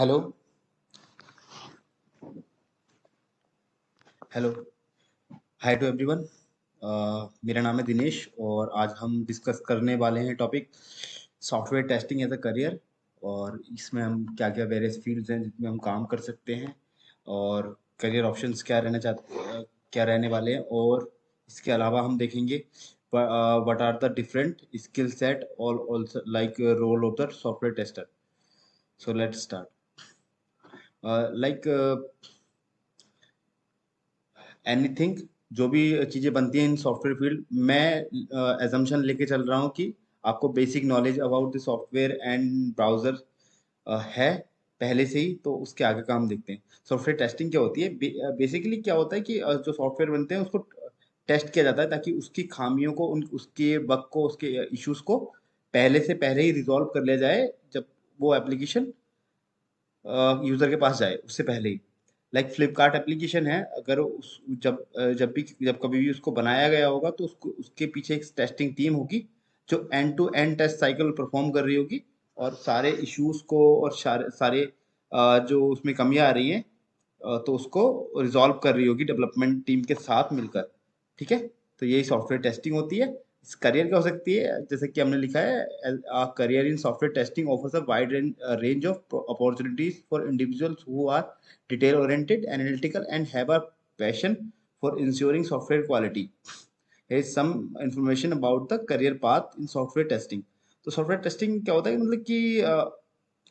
Hello. Hello. Hi to everyone. मेरा नाम है दिनेश और आज हम डिस्कस करने वाले हैं topic software testing as a career. और इसमें हम क्या क्या वेरियस फील्ड्स हैं जिसमें हम काम कर सकते हैं और करियर ऑप्शंस क्या क्या रहने वाले हैं। और इसके अलावा हम देखेंगे what are the different skill set और also like role of the software tester. So let's start. Like anything, जो भी चीज़ें बनती हैं इन सॉफ्टवेयर फील्ड, मैं एजम्पशन लेके चल रहा हूँ कि आपको basic knowledge about the software and browser है पहले से ही। तो उसके आगे का हम देखते हैं। सॉफ्टवेयर टेस्टिंग क्या होती है? बेसिकली क्या होता है कि जो सॉफ्टवेयर बनते हैं उसको टेस्ट किया जाता है ताकि उसकी खामियों को, उसके बग को, उसके इश्यूज को पहले से पहले ही रिजॉल्व कर लिया जाए जब वो एप्लीकेशन यूजर के पास जाए उससे पहले ही। लाइक फ्लिपकार्ट एप्लीकेशन है, अगर जब कभी भी उसको बनाया गया होगा तो उसको उसके पीछे एक टेस्टिंग टीम होगी जो end to end test cycle perform कर रही होगी और सारे इश्यूज को और सारे जो उसमें कमियां आ रही हैं तो उसको रिजॉल्व कर रही होगी डेवलपमेंट टीम के साथ मिलकर। ठीक है, तो यही सॉफ्टवेयर टेस्टिंग होती है। इस करियर क्या हो सकती है, जैसे कि हमने लिखा है, career in software testing offers a wide range of opportunities for individuals who are detail oriented, analytical and have a passion for ensuring software quality. Here is some information about the career path in software testing. तो software testing क्या होता है, मतलब कि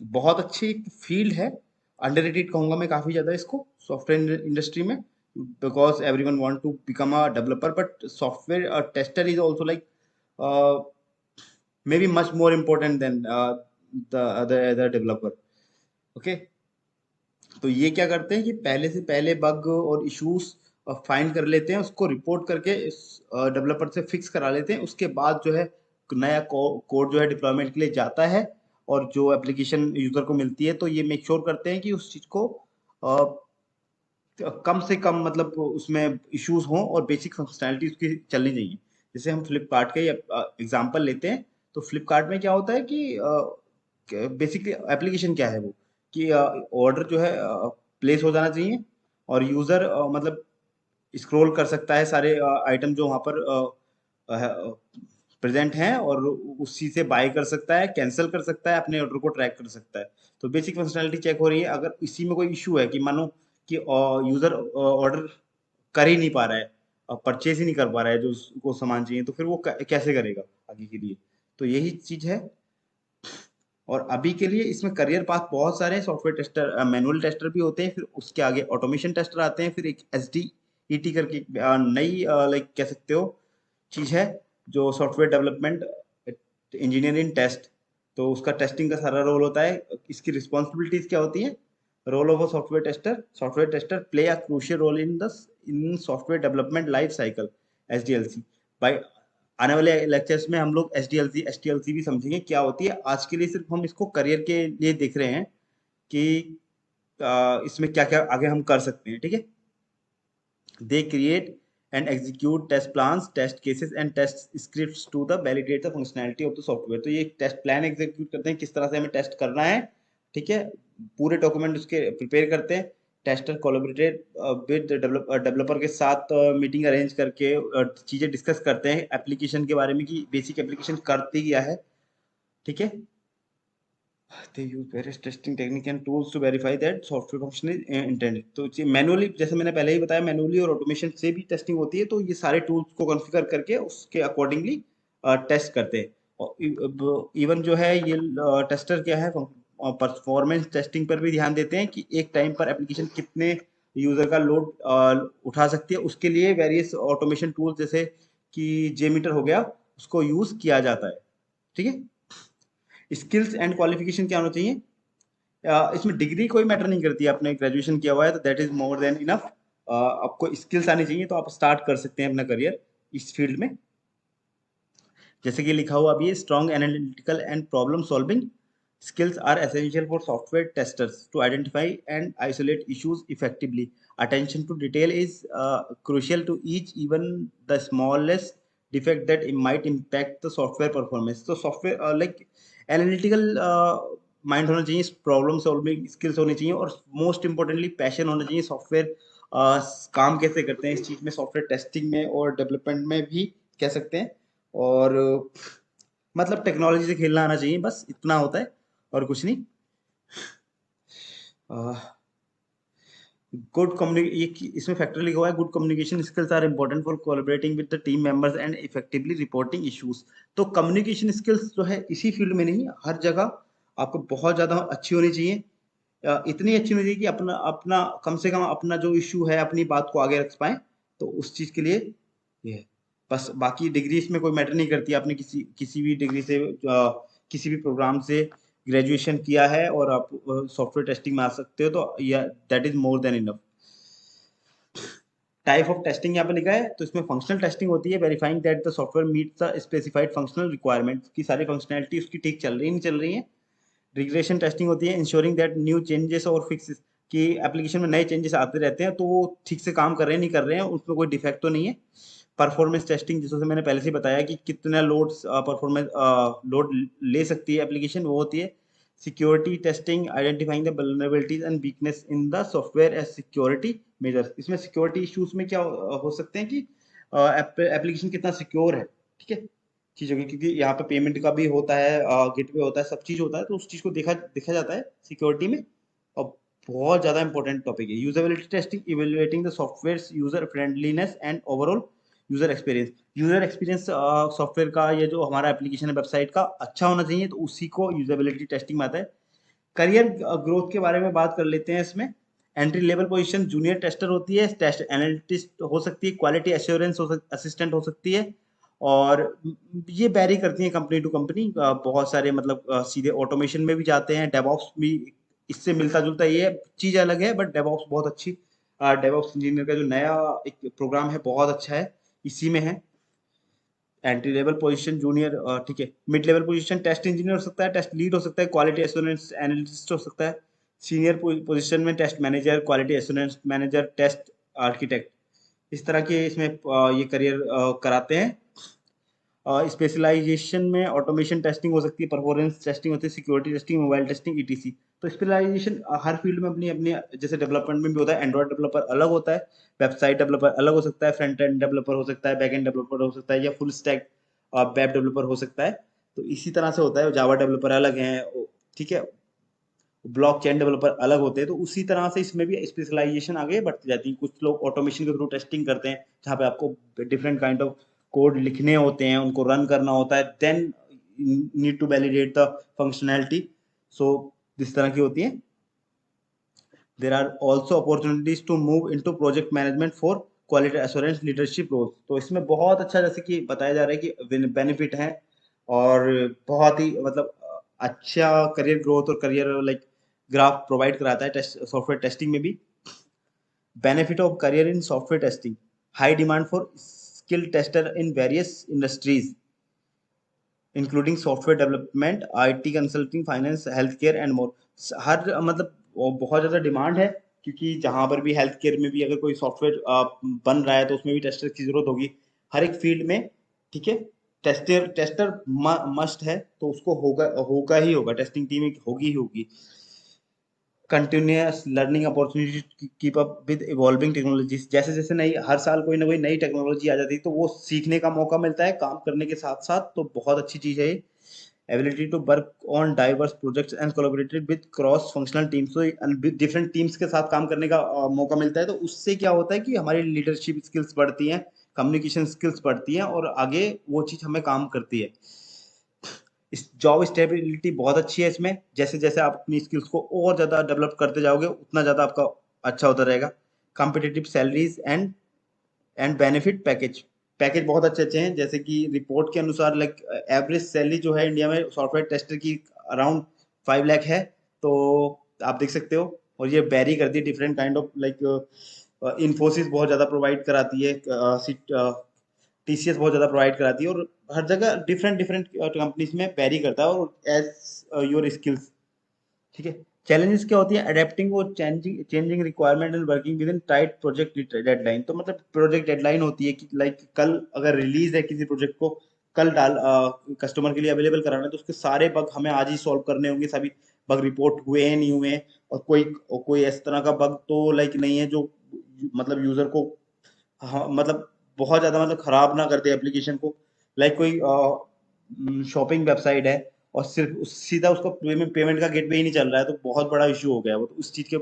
बहुत अच्छी field है। Underrated कहूंगा मैं काफी ज्यादा इसको सॉफ्टवेयर इंडस्ट्री में, because everyone want to become a developer, but software tester is also like maybe much more important than the other developer. Okay, तो ये क्या करते हैं कि पहले से पहले बग और इश्यूज फाइंड कर लेते हैं, उसको रिपोर्ट करके डेवलपर से फिक्स करा लेते हैं। उसके बाद जो है नया कोड जो है डिप्लॉयमेंट के लिए जाता है और जो एप्लीकेशन यूजर को मिलती है, तो ये मेक श्योर करते हैं कि उस चीज को कम से कम, मतलब उसमें इश्यूज हों और बेसिक फंक्शनैलिटी उसकी चलनी चाहिए। जैसे हम फ्लिपकार्ट का ही एग्जांपल लेते हैं, तो फ्लिपकार्ट में क्या होता है कि बेसिकली एप्लीकेशन क्या है वो, कि ऑर्डर जो है प्लेस हो जाना चाहिए और यूजर मतलब स्क्रॉल कर सकता है सारे आइटम जो वहाँ पर प्रेजेंट हैं और उसी से बाय कर सकता है, कैंसिल कर सकता है, अपने ऑर्डर को ट्रैक कर सकता है। तो बेसिक फंक्शनैलिटी चेक हो रही है। अगर इसी में कोई इशू है कि मानो कि यूजर ऑर्डर कर ही नहीं पा रहा है और परचेज ही नहीं कर पा रहा है जो उसको सामान चाहिए, तो फिर वो कैसे करेगा आगे के लिए। तो यही चीज है। और अभी के लिए इसमें करियर पाथ बहुत सारे हैं। सॉफ्टवेयर टेस्टर, मैनुअल टेस्टर भी होते हैं, फिर उसके आगे ऑटोमेशन टेस्टर आते हैं, फिर एक एस डी ई टी करके नई लाइक कह सकते हो चीज है, जो सॉफ्टवेयर डेवलपमेंट इंजीनियरिंग टेस्ट। तो उसका टेस्टिंग का सारा रोल होता है। इसकी रिस्पॉन्सिबिलिटीज क्या होती है? Role of a software tester play a crucial role in software development life cycle, S D L C. By आने वाले लेक्चर्स में हम लोग एस टी एल सी भी समझेंगे क्या होती है। आज के लिए सिर्फ हम इसको करियर के लिए देख रहे हैं कि इसमें क्या क्या आगे हम कर सकते हैं। ठीक है, they create and execute test plans, test cases and test scripts to the validate the functionality of the software। तो ये टेस्ट प्लान एग्जीक्यूट करते हैं, किस तरह से हमें टेस्ट करना है। ठीक है, पूरे डॉक्यूमेंट उसके प्रिपेयर करते हैं। टेस्टर कोलैबोरेटेड विद डेवलपर के साथ मीटिंग अरेंज करके चीजें डिस्कस करते हैं एप्लीकेशन के बारे में कि बेसिक एप्लीकेशन करती क्या है। ठीक है, they use various testing technique and tools to verify that software function is intended। तो मैनुअली, जैसे मैंने पहले ही बताया, मैनुअली और ऑटोमेशन से भी टेस्टिंग होती है। तो ये सारे टूल्स को कॉन्फ़िगर करके उसके अकॉर्डिंगली टेस्ट करते हैं। और इवन जो है ये टेस्टर क्या है, परफॉर्मेंस टेस्टिंग पर भी ध्यान देते हैं कि एक टाइम पर एप्लीकेशन कितने यूजर का लोड उठा सकती है। उसके लिए वेरियस ऑटोमेशन टूल्स जैसे कि जेमीटर हो गया, उसको यूज किया जाता है। ठीक है, स्किल्स एंड क्वालिफिकेशन क्या होना चाहिए? इसमें डिग्री कोई मैटर नहीं करती है। आपने ग्रेजुएशन किया हुआ है तो that is more than enough. आपको स्किल्स आनी चाहिए तो आप स्टार्ट कर सकते हैं अपना करियर इस फील्ड में। जैसे कि लिखा हुआ भी है, strong analytical and problem solving skills are essential for software testers to identify and isolate issues effectively. Attention to detail is crucial to each, even the smallest defect that it might impact the software performance. So software like analytical mind होना चाहिए, problem solving skills होनी चाहिए, और most importantly passion होना चाहिए। Software काम कैसे करते हैं इस चीज़ में, सॉफ्टवेयर टेस्टिंग में और डेवलपमेंट में भी कह सकते हैं। और मतलब टेक्नोलॉजी से खेलना आना चाहिए, बस इतना होता है और कुछ नहीं। गुड कम्युनिक इसमें फैक्टर लिखा हुआ है, good communication skills are important for collaborating with the team members and effectively reporting issues. तो कम्युनिकेशन स्किल्स जो है इसी फील्ड में नहीं, हर जगह आपको बहुत ज़्यादा अच्छी होनी चाहिए। इतनी अच्छी होनी चाहिए कि अपना अपना कम से कम अपना जो इशू है अपनी बात को आगे रख पाए। तो उस चीज़ के लिए ये है। बस बाकी डिग्री इसमें कोई मैटर नहीं करती। आपने किसी किसी भी डिग्री से किसी भी प्रोग्राम से ग्रेजुएशन किया है और आप सॉफ्टवेयर टेस्टिंग में आ सकते हो, तो या that is more than enough. Type of testing यहाँ पे लिखा है, तो इसमें फंक्शनल टेस्टिंग होती है, verifying that the software meets the specified functional requirements, की सारी फंक्शनैलिटी उसकी ठीक चल रही नहीं चल रही है। रिग्रेशन टेस्टिंग होती है, इंश्योरिंग दैट न्यू चेंजेस और फिक्सेस, कि एप्लीकेशन में नए चेंजेस आते रहते हैं तो वो ठीक से काम कर रहे हैं नहीं कर रहे हैं, उसमें कोई डिफेक्ट तो नहीं है। परफॉर्मेंस टेस्टिंग, जैसे मैंने पहले से ही बताया कि कितना लोड परफॉर्मेंस लोड ले सकती है एप्लीकेशन, वो होती है। Security testing, identifying the vulnerabilities and weakness in the software as security measures. इसमें सिक्योरिटी इश्यूज में क्या हो सकते हैं कि एप्लीकेशन कितना सिक्योर है, ठीक है, चीज़ों की, क्योंकि यहाँ पे पेमेंट का भी होता है, गेटवे होता है, सब चीज़ होता है, तो उस चीज़ को देखा देखा जाता है सिक्योरिटी में। और बहुत ज़्यादा इंपॉर्टेंट टॉपिक है usability testing, evaluating the software user friendliness and overall user experience. User experience software का, ये जो हमारा एप्लीकेशन है वेबसाइट का, अच्छा होना चाहिए, तो उसी को यूजेबिलिटी टेस्टिंग में आता है। करियर ग्रोथ के बारे में बात कर लेते हैं इसमें। Entry level position junior tester होती है, टेस्ट एनालिटिस्ट हो सकती है, क्वालिटी एश्योरेंस असिस्टेंट हो सकती है। और ये वेरी करती है कंपनी टू कंपनी। बहुत सारे मतलब सीधे ऑटोमेशन में भी जाते हैं, डेवऑप्स भी इससे मिलता जुलता, ये चीज अलग है, बट डेवऑप्स बहुत अच्छी। डेवऑप्स इंजीनियर का जो नया एक प्रोग्राम है बहुत अच्छा है, इसी में है। एंट्री लेवल पोजीशन जूनियर, ठीक है। Mid level position test engineer हो सकता है, टेस्ट लीड हो सकता है, क्वालिटी एश्योरेंस एनालिस्ट हो सकता है। सीनियर पोजीशन में test manager, quality assurance manager, test architect, इस तरह के इसमें ये करियर कराते हैं। स्पेशलाइजेशन में ऑटोमेशन टेस्टिंग हो सकती है, परफॉर्मेंस टेस्टिंग होती है, security testing, mobile testing, etc. तो स्पेशलाइजेशन हर फील्ड में अपनी अपनी, जैसे डेवलपमेंट में भी होता है, एंड्रॉइड डेवलपर अलग होता है, वेबसाइट डेवलपर अलग हो सकता है, फ्रंट एंड डेवलपर हो सकता है, बैक एंड डेवलपर हो सकता है, या फुल स्टैक वेब डेवलपर हो सकता है। तो इसी तरह से होता है, जावा डेवलपर अलग हैं, ठीक है, ब्लॉक चेन डेवलपर अलग होते हैं। तो उसी तरह से इसमें भी स्पेशलाइजेशन आगे बढ़ती जाती है। कुछ लोग ऑटोमेशन के थ्रू टेस्टिंग करते हैं, जहाँ पे आपको डिफरेंट काइंड ऑफ कोड लिखने होते हैं, उनको रन करना होता है, then need to validate the functionality. So इस तरह की होती है। There are also opportunities to move into project management for quality assurance leadership role. तो इसमें बहुत अच्छा, जैसे कि बताया जा रहा है कि बेनिफिट है, और बहुत ही मतलब अच्छा करियर ग्रोथ और करियर लाइक ग्राफ प्रोवाइड कराता है टेस्ट सॉफ्टवेयर टेस्टिंग में भी। Benefit of career in software testing, high demand for skill tester in various industries including software development, IT consulting, finance, health care and more. हर मतलब बहुत ज़्यादा demand है, क्योंकि जहाँ पर भी हेल्थ केयर में भी अगर कोई सॉफ्टवेयर बन रहा है तो उसमें भी टेस्टर की जरूरत होगी, हर एक फील्ड में, ठीक है। टेस्टर टेस्टर मस्ट है, तो उसको होगा होगा ही होगा, टेस्टिंग टीम होगी ही होगी। Continuous learning opportunity, keep up with evolving technologies, जैसे जैसे नई हर साल कोई ना कोई नई टेक्नोलॉजी आ जाती है, तो वो सीखने का मौका मिलता है काम करने के साथ साथ, तो बहुत अच्छी चीज़ है ये। Ability to work on diverse projects and collaborated with cross functional teams, तो डिफरेंट टीम्स के साथ काम करने का मौका मिलता है, तो उससे क्या होता है कि हमारी लीडरशिप स्किल्स बढ़ती हैं, कम्युनिकेशन स्किल्स बढ़ती हैं, और आगे वो चीज़ हमें काम करती है। इस जॉब स्टेबिलिटी बहुत अच्छी है इसमें, जैसे जैसे आप अपनी स्किल्स को और ज़्यादा डेवलप करते जाओगे उतना ज़्यादा आपका अच्छा होता रहेगा। Competitive salaries and benefit package, package बहुत अच्छे अच्छे हैं, जैसे कि रिपोर्ट के अनुसार लाइक एवरेज सैलरी जो है इंडिया में सॉफ्टवेयर टेस्टर की अराउंड 5 लाख है। तो आप देख सकते हो, और ये वेरी करती है different kind of like, Infosys बहुत ज़्यादा प्रोवाइड कराती है, टीसीएस बहुत ज़्यादा प्रोवाइड कराती है, और हर जगह डिफरेंट डिफरेंट कंपनीज में वेरी करता है, और एज योर स्किल्स, ठीक है। चैलेंजेस क्या होती है, अडेप्टिंग और changing changing requirement and working with in tight project deadline. तो मतलब प्रोजेक्ट डेडलाइन होती है कि लाइक कल अगर रिलीज है किसी प्रोजेक्ट को, कल डाल कस्टमर के लिए अवेलेबल कराना है, तो उसके सारे बग हमें आज ही सॉल्व करने होंगे, सभी बग रिपोर्ट हुए हैं नहीं हुए हैं, और कोई इस तरह का बग तो लाइक नहीं है जो मतलब यूजर को, हाँ, मतलब बहुत ज्यादा मतलब खराब ना कर दे एप्लीकेशन को। लाइक कोई शॉपिंग वेबसाइट है और सिर्फ सीधा उसका पेमेंट पेमेंट का गेटवे ही नहीं चल रहा है, तो बहुत बड़ा इशू हो गया है वो, तो उस चीज के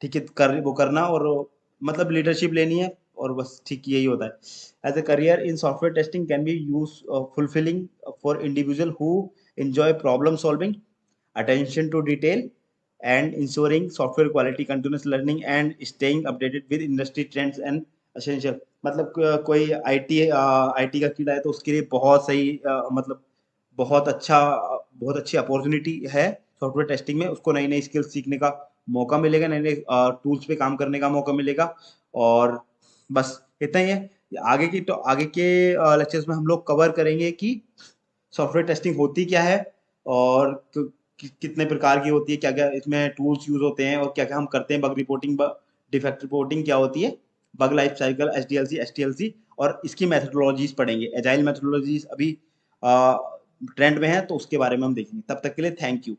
ठीक है कर वो करना, और मतलब लीडरशिप लेनी है, और बस ठीक यही होता है। As a career in software testing can be use fulfilling for individual who enjoy problem solving, attention to detail, and ensuring software quality, continuous learning, and staying updated with industry trends and essential। मतलब कोई IT का कीड़ा है तो उसके लिए बहुत सही मतलब बहुत अच्छा बहुत अच्छी अपॉर्चुनिटी है सॉफ्टवेयर टेस्टिंग में। उसको नई नई स्किल्स सीखने का मौका मिलेगा, नए नए टूल्स पे काम करने का मौका मिलेगा। और बस इतना ही है। आगे के लेक्चर्स में हम लोग कवर करेंगे कि सॉफ्टवेयर टेस्टिंग होती क्या है, और कितने प्रकार की होती है, क्या क्या इसमें टूल्स यूज होते हैं, और क्या क्या हम करते हैं, बग रिपोर्टिंग, डिफेक्ट रिपोर्टिंग क्या होती है, बग लाइफ साइकिल, एसडीएलसी, और इसकी मेथडोलॉजीज पढ़ेंगे। एजाइल मेथडोलॉजीज अभी ट्रेंड में है, तो उसके बारे में हम देखेंगे। तब तक के लिए थैंक यू।